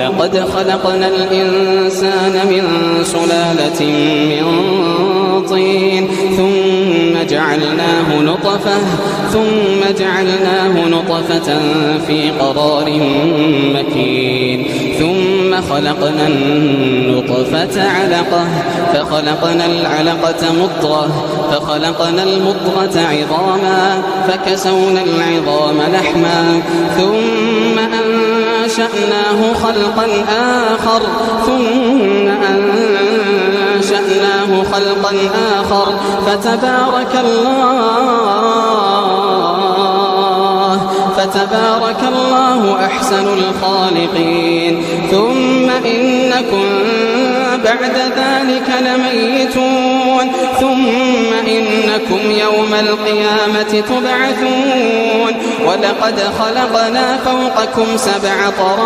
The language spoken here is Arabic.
ولقد خلقنا الإنسان من سلالة من طين ثم جعلناه نطفة في قرار مكين ثم خلقنا النطفة علقة فخلقنا العلقة مضغة فخلقنا المضغة عظاما فكسونا العظام لحما ثم أنشأناه خلقا آخر فتبارك الله أحسن الخالقين ثم إنكم بعد ذلك لميتون ثم إنكم يوم القيامة تبعثون ولقد خلقنا فوقكم 7 طرائق